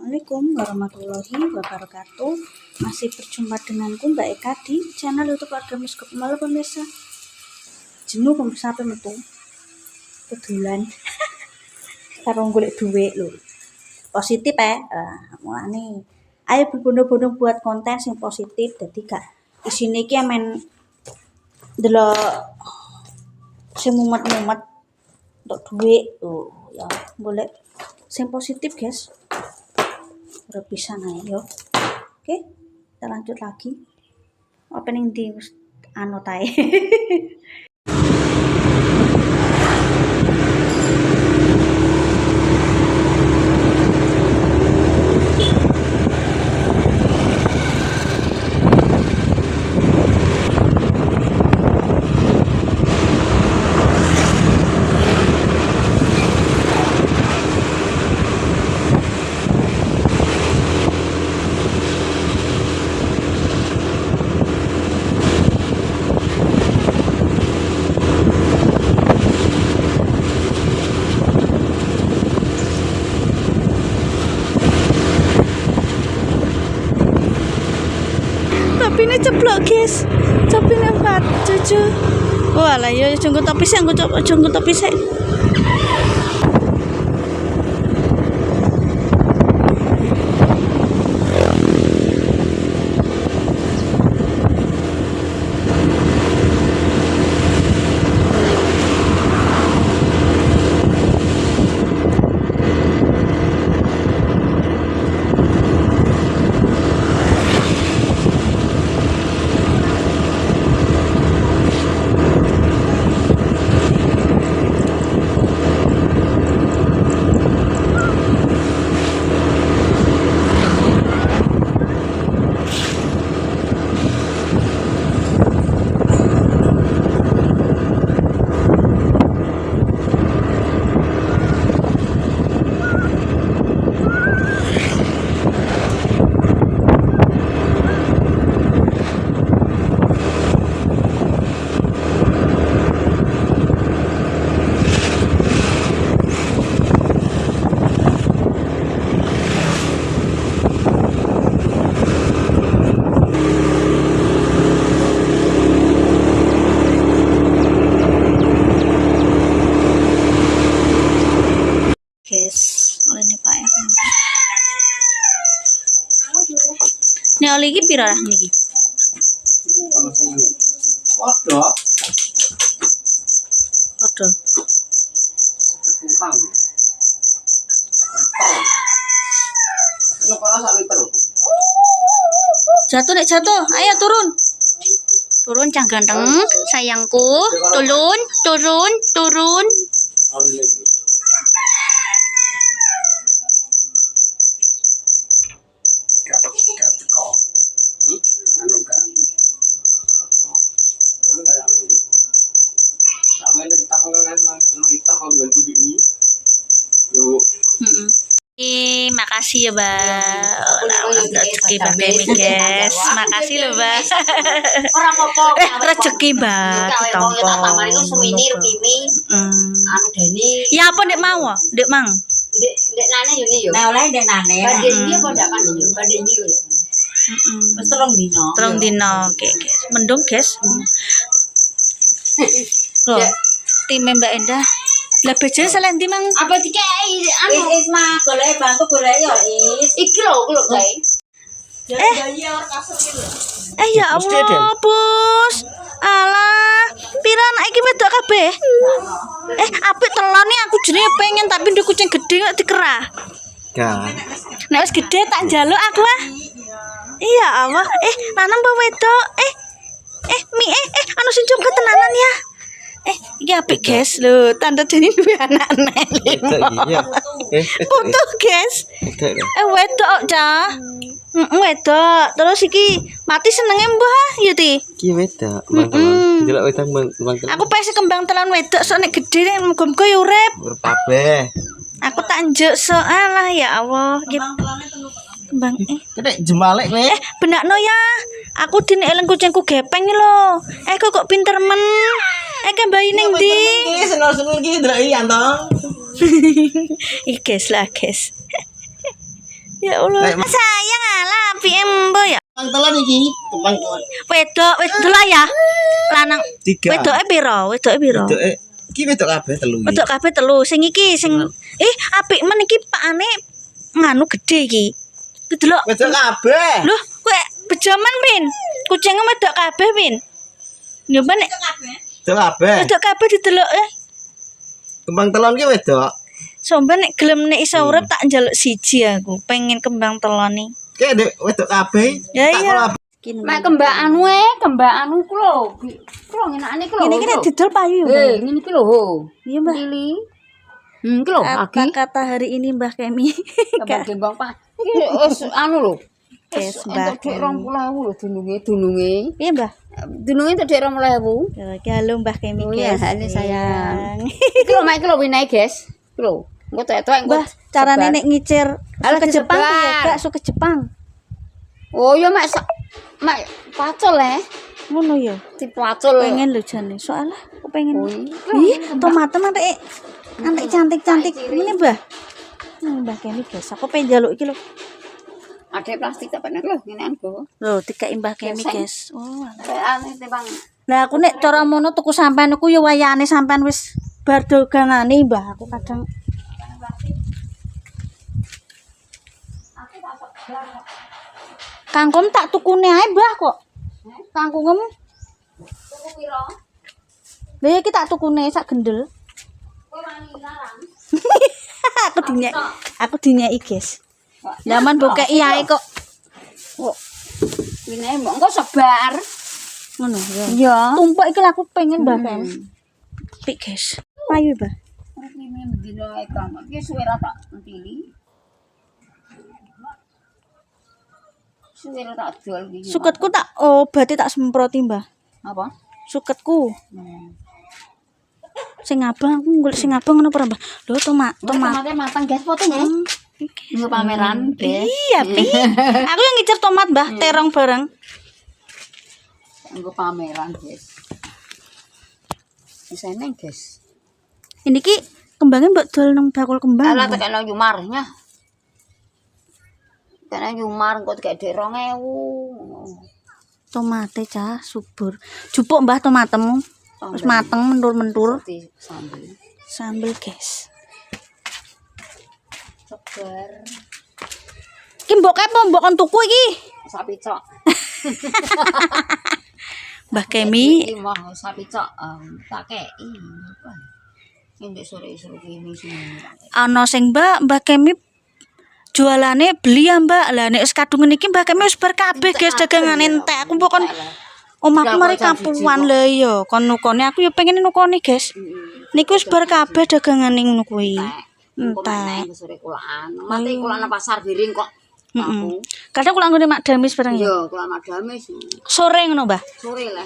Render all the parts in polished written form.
Assalamualaikum warahmatullahi wabarakatuh. Masih berjumpa denganku Mbak Eka di channel YouTube Keluarga Muskep. Malu pemirsa. Jenuh pemirsa apa metu? Kedulan. Karo golek duit lho. Positif mulane. Ayo berbondong-bondong buat konten yang positif. Dadi gak isine iki men delok sing mumet-mumet untuk duit tuh ya boleh sing positif guys. Udah bisa yo. Oke, kita lanjut lagi. Opening di anotai. Topine ceplok guys, topine empat cucu. Walah yo jenggot topi sik, jenggot topi sik. Guys, oleh nih Pak ya kan. Nih oleh iki pira lah niki? Waduh. Waduh. Kurang. Jatuh nek jatuh, ayo turun. Turun cah ganteng, sayangku. Turun. Makasih ya, Mbak. Rezeki pakai guys. Makasih loh, Mbak. Ora apa-apa. Rezeki, Mbak. Ditompo. Anu dene. Ya apa Dek mau? Dek mang. Ndek nane yo ne yo. Nah oleh ndek nane. Badhe iki apa ndak kan yo? Badhe iki yo. Wis 3 dino. Terong dino. Oke, guys. Mendung, guys. Loh. Tim Mbak Endah. Lah bejane selain ndi mang? Apa dikei anu? Is mah golek bantu golek yo is. Iki lho guys. Ya Allah, Bos. Alah, pira anak iki wedok kabeh? Apik telone aku jenenge pengen tapi ndek kucing gedhe kok dikerah. Gak. Nek wis gedhe tak njaluk aku ah. Iya Allah. Lanang apa wedok? Mi anu sing joget tenanan ya. Iki apik guys lho, tante Deni duwe anak nek. Iya. Foto guys. Wedok cah. Wedok. Terus iki mati senenge mbah ya ti. Iki wedok. Mangkelan. Delok wedok mangkelan. Aku pengen kembang telan wedok sok nek gedhe nek muga-muga ya urip. Urip kabeh. Aku tak njuk sok alah ya Allah. Kembang Nek jemalek kowe. benakno ya. Aku dine eling kucingku gepeng lho. Kok pinter men. Kan bayi ning ndi? Iki senol-senol iki ndelok iki antong. Iki guys lah guys. Ya Allah. Sayang alah PM Mbok ya. Kembang telon iki, kembang telon. Wedok lah ya. Lanang. 3. Wedoke piro? Wedoke piro? Iki wedok kabeh telu iki. Wedok kabeh telu. Sing iki sing apik men iki pakane nganu gede iki. Ku delok. Wedok kabeh. Loh, kowe bejaman, Pin. Kucingnya wedok kabeh, Pin. Nyoba nek Wedok kabeh. wedok kabeh didelok Kembang telon ki wedok. Somben nek gelem nek iso urip tak njaluk siji aku. Pengen kembang telon iki. Ki ndek wedok kabeh. Ya Tak iya. kalau Mak kembang anu ku lho. Ku lho ngenakne ku lho. Ini nek didol payu, Mbak. Ngene iki lho. Iya, Mbak. Lili. Iki lho Apa kata hari ini Mbah Kemi? kembang Pak. Iki wis anu lho. Kes Mbak. Mbah. 20.000 lho dununge. Iya, Mbah. Dununge entuk 20.000. Ya, iki halo Mbah Kemi, Oh iya, guys. halo, sayang. Iki lho mak iki lho winai, guys. Iki lho. Engko tek-tek engko. Mbah, carane nek ngicir Halo, ke Jepang disebar. piye? Gak suka Jepang. Oh ya mak mak pacul Ngono ya. dipacul. Pengen lho jane. Soalnya aku pengen. Oh, iya. Ih, tomatem antek cantik-cantik. Ini, Mbah. Mbah Kemi, guys. Aku pengen njaluk iki lho. Ada plastik tak bener lho ngene anggo. Lho, dikai Mbah Kemi, Biasa. guys. Oh, alah. Ane timbang Lah aku nek cara mono tuku sampean aku ya wayane sampean wis bar dogangane, Mbah. Aku kadang kangkung tak tukune ae, Mbah kok. Kangkungem. tuku piro? Lah iki tak tukune sak gendel. Kowe wani larang. Aku dinyeki, guys. Zaman bokeki ae kok. Kok winane mbok engko sebar. Ngono ya. Iya. Tumpuk iki lah aku pengen, Mbah Kem. Pik, guys. Payu, Mbah. Ini mendino ae kamu. Iki suwe ra tak entili. Suwe ra tak dol iki. Suketku tak obate tak semproti, Mbah. Apa? Suketku. Sing abang aku golek sing abang ngono apa, Mbah? Lho, tomat. Tomatnya matang guys, potong ya. Nggo pameran, guys. Iya, Pi. Aku yang ngicer tomat, Mbah, terong bareng. Nggo pameran, guys. Wis eneng, guys. Ini ki kembangnya mbok dol nang bakul kembang. Alah Mbah. tekan Yumarnya. Tekan Yumar kok gak dek 2000. Tomate cah subur. Jupuk, Mbah, tomatemu. Terus mateng mentur-mentur. Di sambel. Sambel, guys. Sebar. Ki mbok kepo mbok kon tuku iki. Sapi cok. Mbah Kemi, Iki mah sapi cok tak kei. Ini sore-sore ini sih. ana sing Mbah Kemi jualane beli ya, Mbak. Lah nek wis kadungen iki Mbah Kemi wis bar kabeh, guys, dagangan entek. Aku mbok kon omahku mari kampuan lho ya. Kon nukone aku ya pengen nukone, guys. Niku wis bar kabeh dagangane ngono kuwi. Entek. Sore kulaan. Mate kulaan pasar biring kok. Heeh. Kadang kula nggone Mak Damis bareng ya. Iya, kulaan madame Sore ngono, Mbah. sore lah.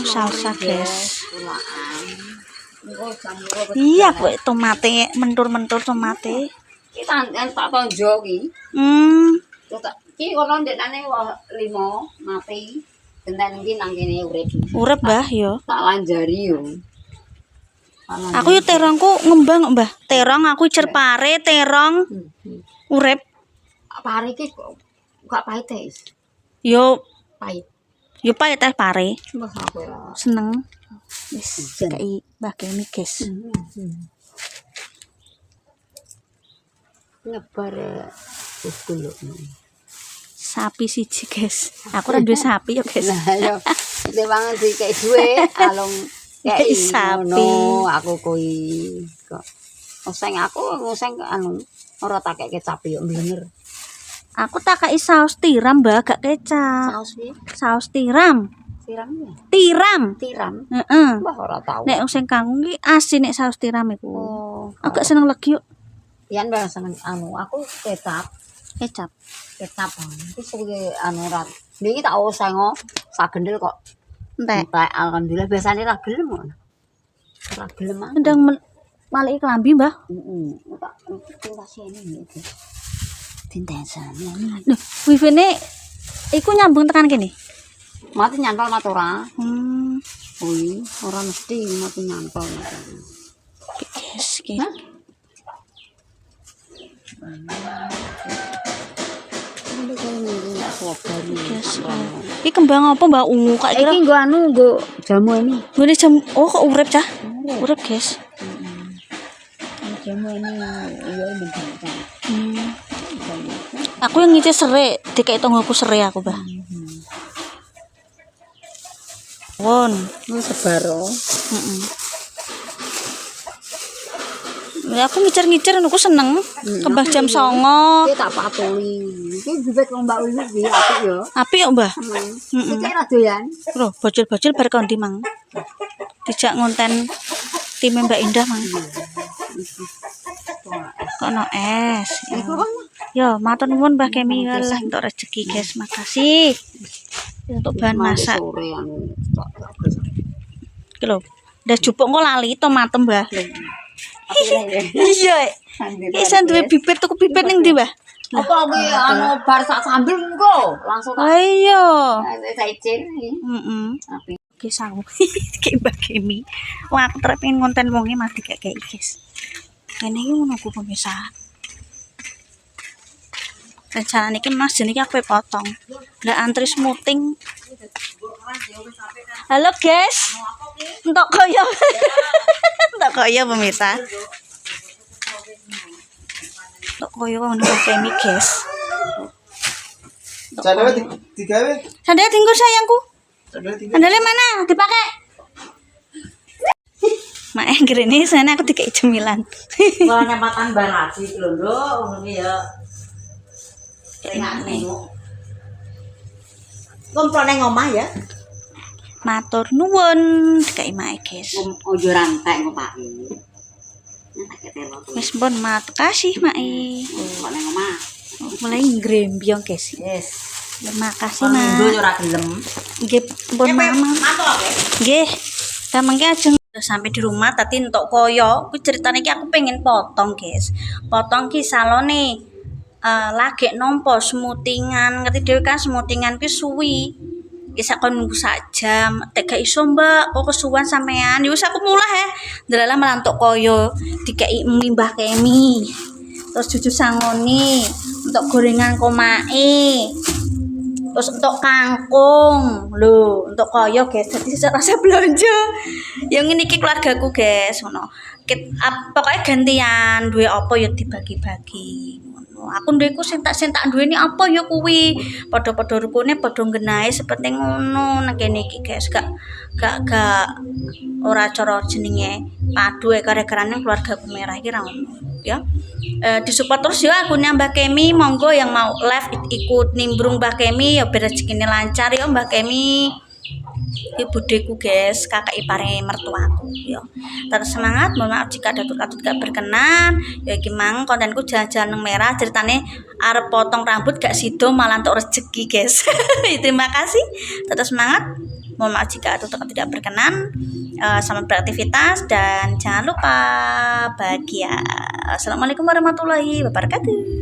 Salsa, guys. Kulaan. Engko jam 2. Iya, kok tomate mentur-mentur tomate. Kita tak tonjo ki. Ki kono ndekane 5 mati. Genten iki nang kene urip. Urip, Mbah, ya. Tak lanjari yo. Aku yo terongku ngembang, Mbah. Terong aku icer pare, terong urip. Pare iki kok gak pahit guys. Yo Pahit. yo pae teh pare. Mbah aku ora. Seneng. Wis kei Mbah Kemi, guys. Nyebar kulo. Sapi siji, guys. Aku ora duwe sapi yo, guys. Lah yo dewangan dikek duwe alung kei Sapi. ngono aku kuwi kok. Oseng aku anu ora tak kek kecap yo bener. Aku tak kai saus tiram, Mbah, gak kecap. Saus piye? Saus tiram. Tiram ya? Tiram. Tiram. Heeh. Mbah ora tau. Nek sing kangkung ki asin nek saus tiram iku. Oh, Aku gak seneng legi yuk. pian mbah seneng anu aku kecap. Kecap. Kecap. Iki suwe anu ora. Niki tak oseng sak gendel kok. Entek. Entek alhamdulillah biasane ra gelem kok. Ora gelem ah. Ndang maliki klambi, Mbah. Heeh. Tak tinta sini iki. Tinta sana. Lho, wifi-ne iku nyambung tekan kene. Mati nyantol mat ora. Oke, Ora mesti mati nyantol. guys, oke. Iki kembang apa Mbak Ungu kak kira? Iki nggo anu nggo jamu ini. Ngene jam oh kok urip cah? Urip guys. Jamu ini iya mendengar. Aku yang ngicip serai, dikai tonggoku serai aku bah. Won, Sebaro. Ya aku ngicer-ngicer aku seneng. Kembang jam 09.00. Iki tak patuli. Iki bibit wong Mbak Uli iki apik yo. Apik kok Mbah. Iki ra doyan. Loh, bocil-bocil bar kondi mang. Dijak ngonten tim Mbak Indah mang. Kok no es. Ya, matur nuwun Mbah Kemi lah untuk rezeki guys. Makasih. Untuk bahan masak. Sore anu. Iki lho. Ndas jupuk kok lali tomat Mbah. Iya. Isan duwe bibit tuku bibit ning ndi, Mbah? Apa kuwi anu bar sak sambil engko langsung tak Ayo. saicin. Apik. Oke sangu. Kayak Mbah Kemi. Wah, aku terus pengen ngonten wonge mati kayak guys. Kene iki ngono ku pemirsa. Rencana niki Mas jenenge aku potong. Lah antri smoothing. Halo guys. Entok koyo. Entok koyo pemirsa. Entok koyo ngono Kemi guys. Sandalnya digawe. Sandalnya tinggal sayangku. Sandalnya digawe. Sandalnya mana? Dipakai. Mak ini sana aku dikai cemilan. Kalau nyempatan barasi lho, ngono ya. Tengah nengok. Kumpul neng omah ya. Matur nuwun dikai mae guys. Ojo rantai ngopake. Nang ketelo. Wis pun makasih mae. Kok nang omah. Mulai ngrembyong guys. Yes. Terima kasih Ndo Mas. yo ora gelem. Nggih pun mama. Matur oke. Nggih. Damangke ajeng udah sampai di rumah tadi entuk koyo. Ku ceritane iki aku pengen potong guys. Potong ki salone lagi nompo smoothingan. Ngerti dhewe kan smoothingan ki suwi. Bisa kon nunggu sak jam, tega iso Mbak, kok kesuwen sampean. Ya wis aku mulai ndelalah melantuk koyo, dikai mie Mbah Kemi. Terus jujur sangoni, untuk gorengan komae. Terus untuk kangkung, lho, untuk koyo guys. Jadi rasa belanja. Yang ini ki keluargaku guys, ngono. Pokoknya gantian duwe apa ya dibagi-bagi. Aku nduweku sing tak duweni apa ya kuwi. Padha-padha rukune padha nggenahe sepenting ngono nang kene iki guys. Gak ora cara jenenge padu gara-garane keluargaku merah iki ra ngono ya. Disupport terus ya akune Mbah Kemi, monggo yang mau live ikut nimbrung Mbah Kemi ya biar rezekine lancar ya Mbah Kemi. Iki budeku guys, kakak ipare mertuaku ya. Terus semangat, mohon maaf jika ada tutur gak berkenan. Ya iki mang kontenku jalan-jalan nang merah, ceritane arep potong rambut gak sido malah untuk rezeki guys. Terima kasih. Tetap semangat. Mohon maaf jika ada tutur tidak berkenan. Selamat beraktivitas dan jangan lupa bahagia. Assalamualaikum warahmatullahi wabarakatuh.